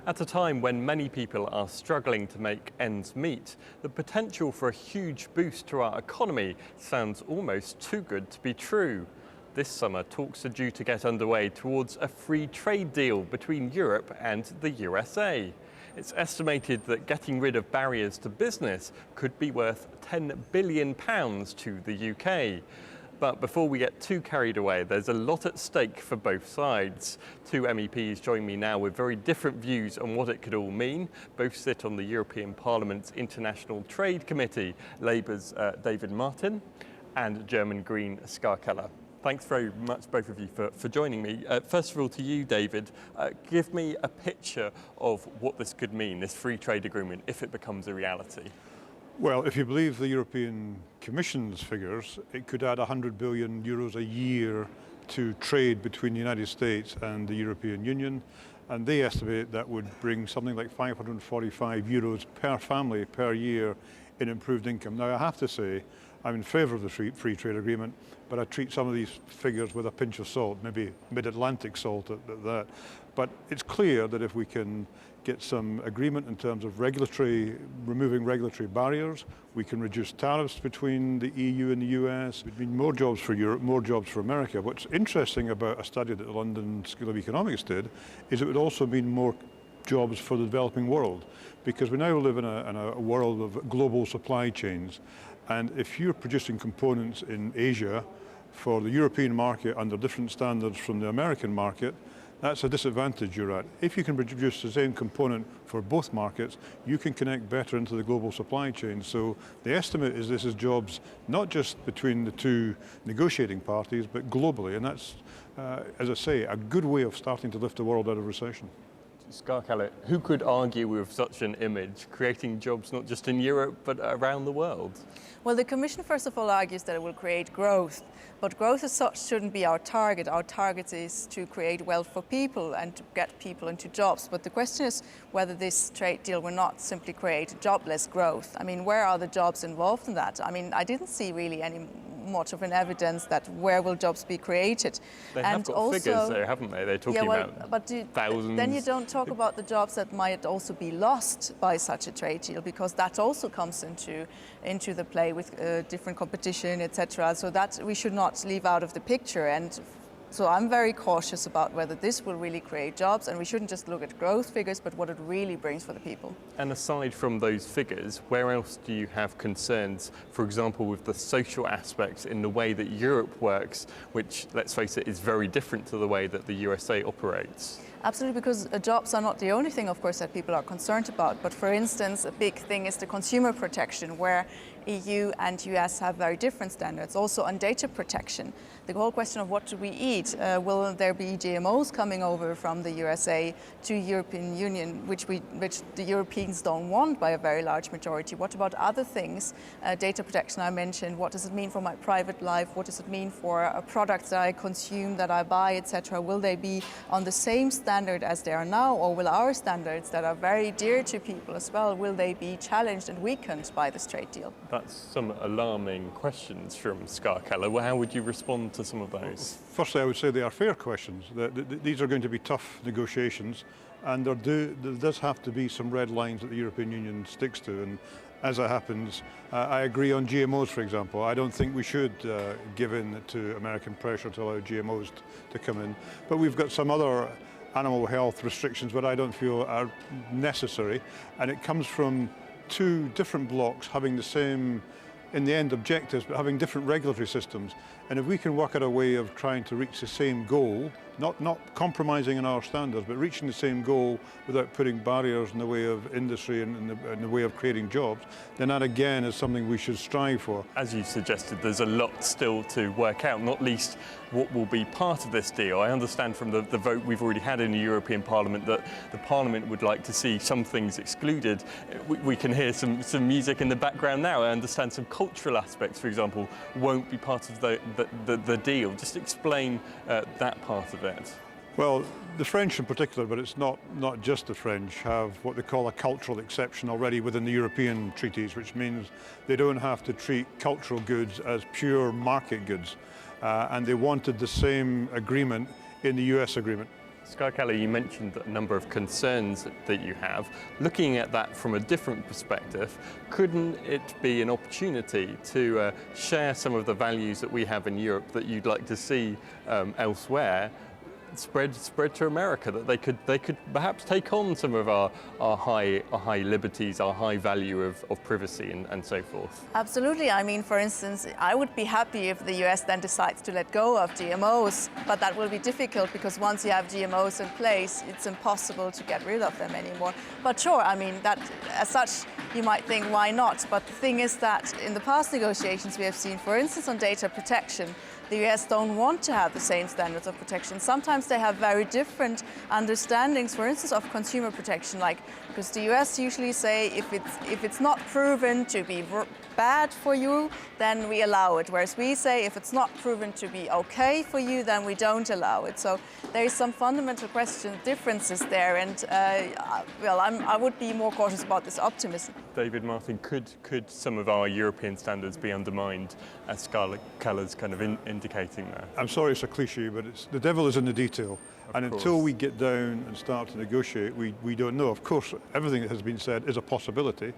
At a time when many people are struggling to make ends meet, the potential for a huge boost to our economy sounds almost too good to be true. This summer, talks are due to get underway towards a free trade deal between Europe and the USA. It's estimated that getting rid of barriers to business could be worth £10 billion to the UK. But before we get too carried away, there's a lot at stake for both sides. Two MEPs join me now with very different views on what it could all mean. Both sit on the European Parliament's International Trade Committee, Labour's David Martin and German Green Ska Keller. Thanks very much, both of you, for joining me. First of all, to you, David, give me a picture of what this could mean, this free trade agreement, if it becomes a reality. Well, if you believe the European Commission's figures, it could add €100 billion a year to trade between the United States and the European Union, and they estimate that would bring something like €545 per family per year in improved income. Now, I have to say, I'm in favour of the free trade agreement, but I treat some of these figures with a pinch of salt, maybe mid-Atlantic salt at that. But it's clear that if we can get some agreement in terms of removing regulatory barriers, we can reduce tariffs between the EU and the US. It would mean more jobs for Europe, more jobs for America. What's interesting about a study that the London School of Economics did is it would also mean more jobs for the developing world, because we now live in a world of global supply chains. And if you're producing components in Asia for the European market under different standards from the American market, that's a disadvantage you're at. If you can produce the same component for both markets, you can connect better into the global supply chain. So the estimate is this is jobs not just between the two negotiating parties, but globally. And that's, as I say, a good way of starting to lift the world out of recession. Ska Keller, who could argue with such an image, creating jobs not just in Europe, but around the world? Well, the Commission, first of all, argues that it will create growth. But growth as such shouldn't be our target. Our target is to create wealth for people and to get people into jobs. But the question is whether this trade deal will not simply create jobless growth. I mean, where are the jobs involved in that? I mean, I didn't see really any much of an evidence that where will jobs be created. They have got also figures there, haven't they? They're talking about thousands. Then you don't talk about the jobs that might also be lost by such a trade deal, because that also comes into the play with different competition, etc. So that we should not leave out of the picture. And so I'm very cautious about whether this will really create jobs, and we shouldn't just look at growth figures, but what it really brings for the people. And aside from those figures, where else do you have concerns, for example, with the social aspects in the way that Europe works, which, let's face it, is very different to the way that the USA operates? Absolutely, because jobs are not the only thing, of course, that people are concerned about. But for instance, a big thing is the consumer protection, where EU and US have very different standards. Also on data protection, the whole question of what do we eat? Will there be GMOs coming over from the USA to European Union, which the Europeans don't want by a very large majority? What about other things? Data protection I mentioned. What does it mean for my private life? What does it mean for products that I consume, that I buy, etc.? Will they be on the same standard as they are now, or will our standards that are very dear to people as well, will they be challenged and weakened by this trade deal? That's some alarming questions from Ska Keller. Well, how would you respond to some of those? Firstly, I would say they are fair questions. These are going to be tough negotiations, and there does have to be some red lines that the European Union sticks to. And as it happens, I agree on GMOs, for example. I don't think we should give in to American pressure to allow GMOs to come in. But we've got some other animal health restrictions that I don't feel are necessary, and it comes from two different blocks having the same, in the end, objectives, but having different regulatory systems. And if we can work out a way of trying to reach the same goal, not compromising on our standards, but reaching the same goal without putting barriers in the way of industry and in the way of creating jobs, then that again is something we should strive for. As you suggested, there's a lot still to work out, not least what will be part of this deal. I understand from the vote we've already had in the European Parliament that the Parliament would like to see some things excluded. We can hear some music in the background now. I understand some cultural aspects, for example, won't be part of the deal. Just explain that part of it. Well, the French in particular, but it's not just the French, have what they call a cultural exception already within the European treaties, which means they don't have to treat cultural goods as pure market goods. And they wanted the same agreement in the US agreement. Ska Keller, you mentioned a number of concerns that you have. Looking at that from a different perspective, couldn't it be an opportunity to share some of the values that we have in Europe that you'd like to see elsewhere spread to America, that they could perhaps take on some of our high liberties, our high value of privacy and so forth? Absolutely. I mean, for instance, I would be happy if the US then decides to let go of GMOs, but that will be difficult because once you have GMOs in place, it's impossible to get rid of them anymore. But sure, I mean, that as such, you might think, why not? But the thing is that in the past negotiations we have seen, for instance, on data protection, the US don't want to have the same standards of protection. Sometimes they have very different understandings, for instance, of consumer protection, like because the US usually say if it's not proven to be bad for you, then we allow it. Whereas we say if it's not proven to be okay for you, then we don't allow it. So there is some fundamental differences there, and well, I would be more cautious about this optimism. David Martin, could some of our European standards be undermined, as Ska Keller's kind of indicating there? I'm sorry it's a cliche, but the devil is in the detail. And until we get down and start to negotiate, we don't know. Of course, everything that has been said is a possibility,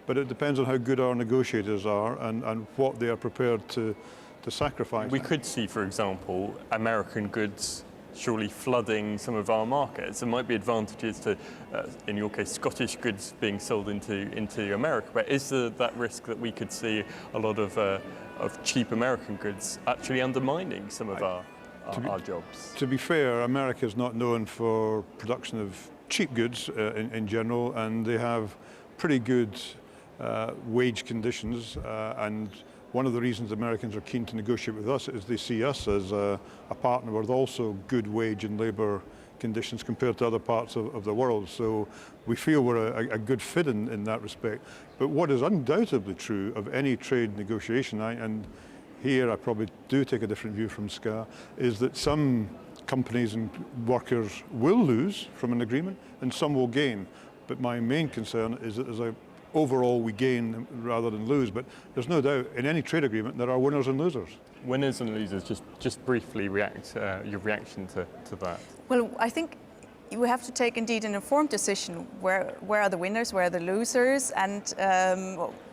but it depends on how good our negotiators are and what they are prepared to sacrifice. We could see, for example, American goods surely flooding some of our markets. There might be advantages to, in your case, Scottish goods being sold into America, but is there that risk that we could see a lot of cheap American goods actually undermining some of our jobs? To be fair, America is not known for production of cheap goods in general, and they have pretty good wage conditions, and one of the reasons Americans are keen to negotiate with us is they see us as a partner with also good wage and labour conditions compared to other parts of the world. So we feel we're a good fit in that respect. But what is undoubtedly true of any trade negotiation, and here I probably do take a different view from Ska, is that some companies and workers will lose from an agreement and some will gain. But my main concern is that overall we gain rather than lose, but there's no doubt in any trade agreement there are winners and losers. Winners and losers, just briefly your reaction to that. Well, I think we have to take indeed an informed decision. Where are the winners, where are the losers, and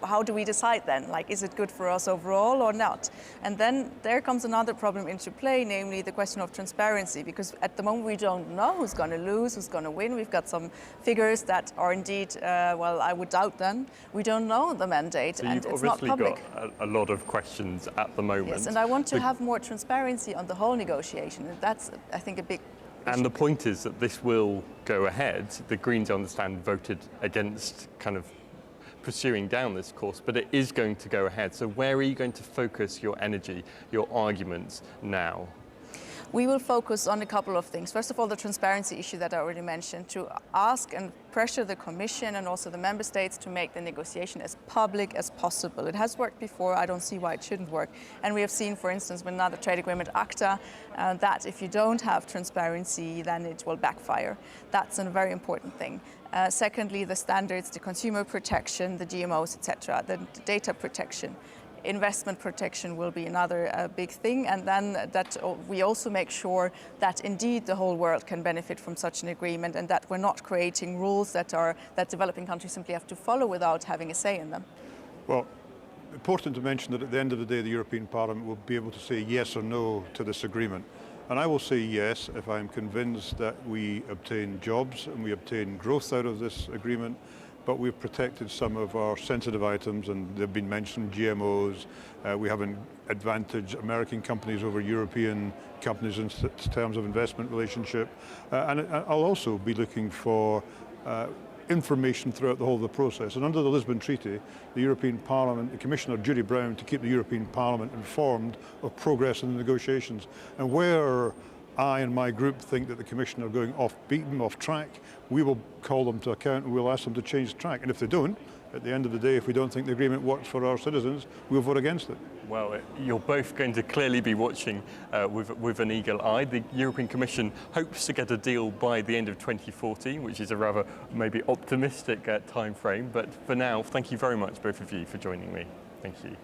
how do we decide then? Like, is it good for us overall or not? And then there comes another problem into play, namely the question of transparency, because at the moment we don't know who's going to lose, who's going to win. We've got some figures that are indeed, well, I would doubt them. We don't know the mandate, so and it's not public. You've obviously got a lot of questions at the moment. Yes, and I want to have more transparency on the whole negotiation. That's, I think, a big issue. And the point is that this will go ahead. The Greens, I understand, voted against kind of pursuing down this course, but it is going to go ahead. So where are you going to focus your energy, your arguments now? We will focus on a couple of things. First of all, the transparency issue that I already mentioned, to ask and pressure the Commission and also the Member States to make the negotiation as public as possible. It has worked before, I don't see why it shouldn't work. And we have seen, for instance, with another trade agreement, ACTA, that if you don't have transparency, then it will backfire. That's a very important thing. Secondly, the standards, the consumer protection, the GMOs, etc., the data protection. Investment protection will be another big thing, and then that we also make sure that indeed the whole world can benefit from such an agreement, and that we're not creating rules that developing countries simply have to follow without having a say in them. Well, important to mention that at the end of the day the European Parliament will be able to say yes or no to this agreement. And I will say yes if I'm convinced that we obtain jobs and we obtain growth out of this agreement, but we've protected some of our sensitive items, and they've been mentioned, GMOs. We have an advantage, American companies over European companies in terms of investment relationship. And I'll also be looking for information throughout the whole of the process. And under the Lisbon Treaty, the European Parliament, the Commissioner Judy Brown, to keep the European Parliament informed of progress in the negotiations. And where I and my group think that the Commission are going off beaten, off track, we will call them to account and we'll ask them to change track. And if they don't, at the end of the day, if we don't think the agreement works for our citizens, we'll vote against it. Well, you're both going to clearly be watching with an eagle eye. The European Commission hopes to get a deal by the end of 2014, which is a rather maybe optimistic time frame. But for now, thank you very much, both of you, for joining me. Thank you.